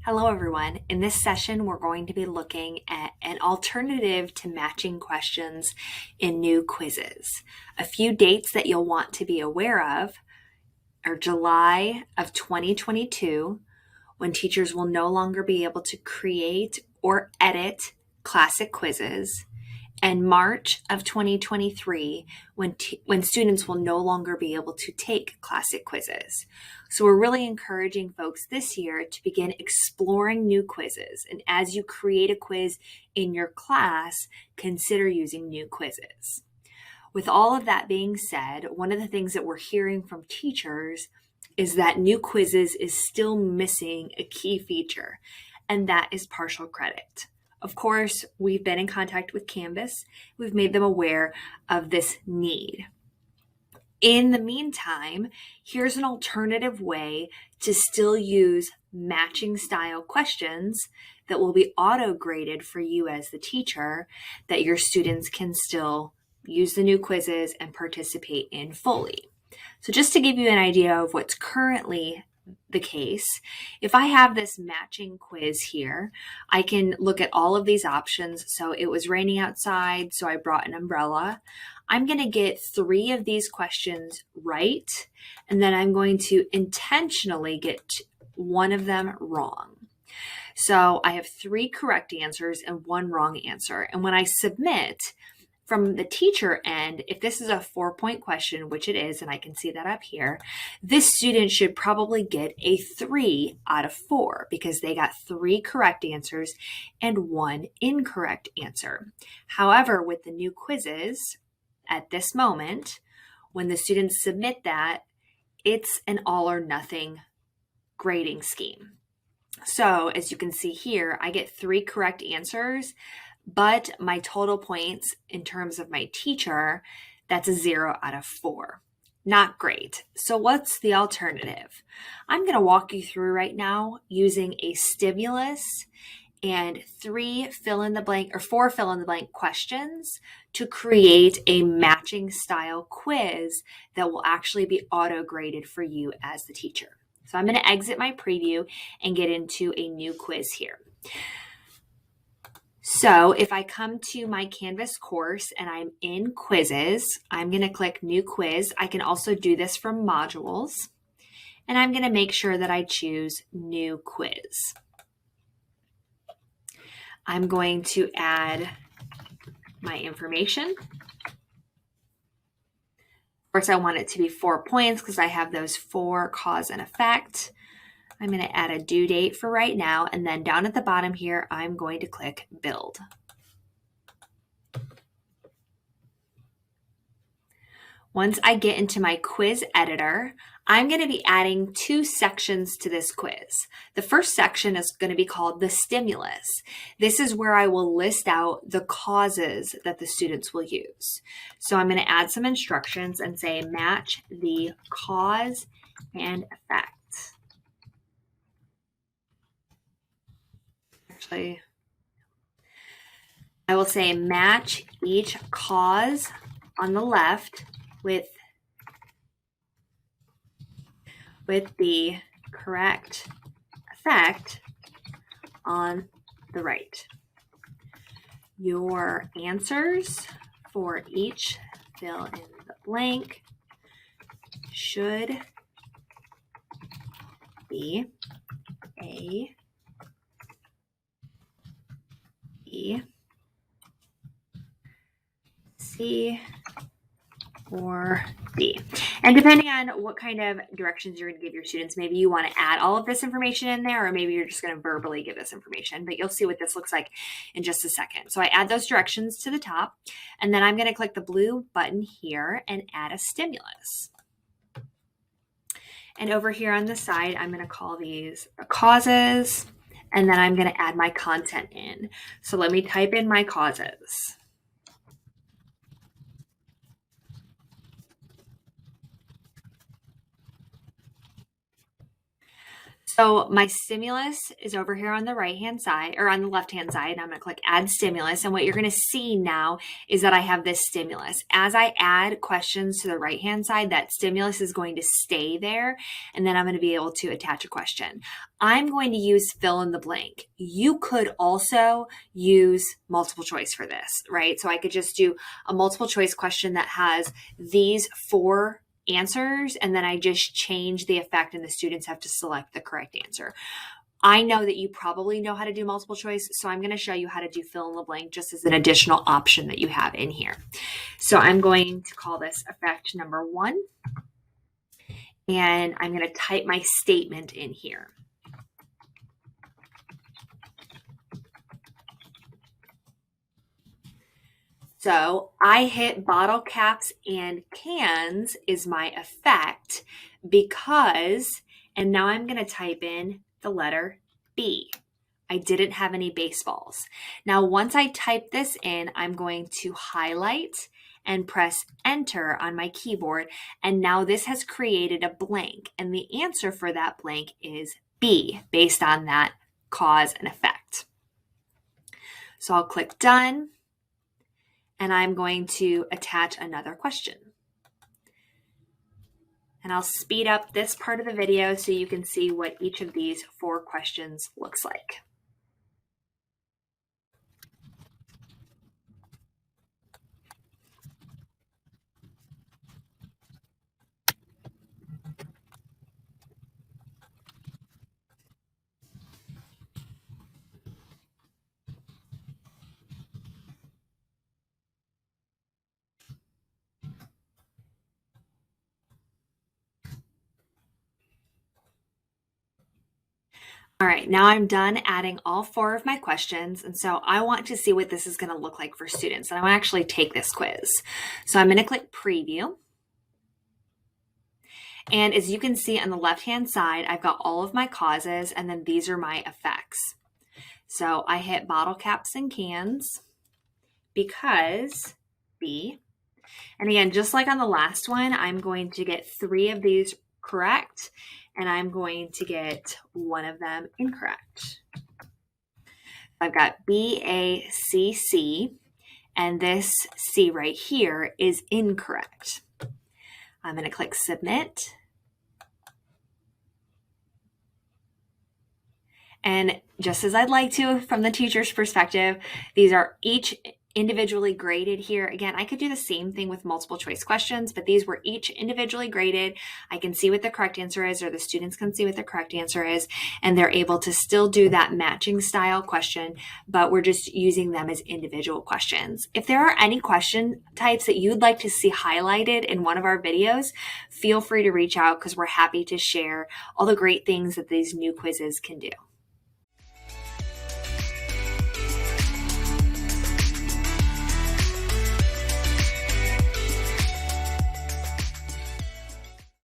Hello, everyone. In this session, we're going to be looking at an alternative to matching questions in new quizzes. A few dates that you'll want to be aware of are July of 2022, when teachers will no longer be able to create or edit classic quizzes, and March of 2023, when students will no longer be able to take classic quizzes. So we're really encouraging folks this year to begin exploring new quizzes. And as you create a quiz in your class, consider using new quizzes. With all of that being said, one of the things that we're hearing from teachers is that new quizzes is still missing a key feature, and that is partial credit. Of course, we've been in contact with Canvas. We've made them aware of this need. In the meantime, here's an alternative way to still use matching style questions that will be auto-graded for you as the teacher, that your students can still use the new quizzes and participate in fully. So just to give you an idea of what's currently the case, if I have this matching quiz here, I can look at all of these options. So it was raining outside, so I brought an umbrella. I'm going to get 3 of these questions right, and then I'm going to intentionally get 1 of them wrong. So I have 3 correct answers and 1 wrong answer. And when I submit, from the teacher end, if this is a 4-point question, which it is, and I can see that up here, this student should probably get a 3 out of 4 because they got 3 correct answers and 1 incorrect answer. However, with the new quizzes, at this moment, when the students submit that, it's an all or nothing grading scheme. So as you can see here, I get 3 correct answers, but my total points in terms of my teacher, that's a 0 out of 4. Not great. So what's the alternative? I'm going to walk you through right now using a stimulus and 4 fill in the blank questions to create a matching style quiz that will actually be auto graded for you as the teacher. So I'm going to exit my preview and get into a new quiz here. So if I come to my Canvas course and I'm in quizzes, I'm going to click new quiz. I can also do this from modules, and I'm going to make sure that I choose new quiz. I'm going to add my information. Of course, I want it to be 4 points because I have those 4 cause and effect. I'm going to add a due date for right now, and then down at the bottom here, I'm going to click build. Once I get into my quiz editor, I'm going to be adding 2 sections to this quiz. The first section is going to be called the stimulus. This is where I will list out the causes that the students will use. So I'm going to add some instructions and say match the cause and effect. Actually, I will say match each cause on the left with the correct effect on the right. Your answers for each fill in the blank should be A, B, C, or D. And depending on what kind of directions you're going to give your students, maybe you want to add all of this information in there, or maybe you're just going to verbally give this information, but you'll see what this looks like in just a second. So I add those directions to the top, and then I'm going to click the blue button here and add a stimulus. And over here on the side, I'm going to call these causes, and then I'm going to add my content in. So let me type in my causes. So my stimulus is over here on the right-hand side or on the left-hand side. And I'm going to click add stimulus. And what you're going to see now is that I have this stimulus. As I add questions to the right-hand side, that stimulus is going to stay there. And then I'm going to be able to attach a question. I'm going to use fill in the blank. You could also use multiple choice for this, right? So I could just do a multiple choice question that has these 4 answers, and then I just change the effect and the students have to select the correct answer. I know that you probably know how to do multiple choice, so I'm going to show you how to do fill in the blank just as an additional option that you have in here. So I'm going to call this effect number 1, and I'm going to type my statement in here. So I hit bottle caps and cans is my effect because, and now I'm going to type in the letter B. I didn't have any baseballs. Now, once I type this in, I'm going to highlight and press enter on my keyboard. And now this has created a blank. And the answer for that blank is B based on that cause and effect. So I'll click done. And I'm going to attach another question. And I'll speed up this part of the video so you can see what each of these 4 questions looks like. All right, now I'm done adding all 4 of my questions. And so I want to see what this is going to look like for students. And I want to actually take this quiz. So I'm going to click preview. And as you can see on the left-hand side, I've got all of my causes, and then these are my effects. So I hit bottle caps and cans because B. And again, just like on the last one, I'm going to get 3 of these correct, and I'm going to get 1 of them incorrect. I've got B, A, C, C, and this C right here is incorrect. I'm going to click submit. And just as I'd like to, from the teacher's perspective, these are each individually graded here. Again, I could do the same thing with multiple choice questions, but these were each individually graded. I can see what the correct answer is, or the students can see what the correct answer is, and they're able to still do that matching style question, but we're just using them as individual questions. If there are any question types that you'd like to see highlighted in one of our videos, feel free to reach out because we're happy to share all the great things that these new quizzes can do.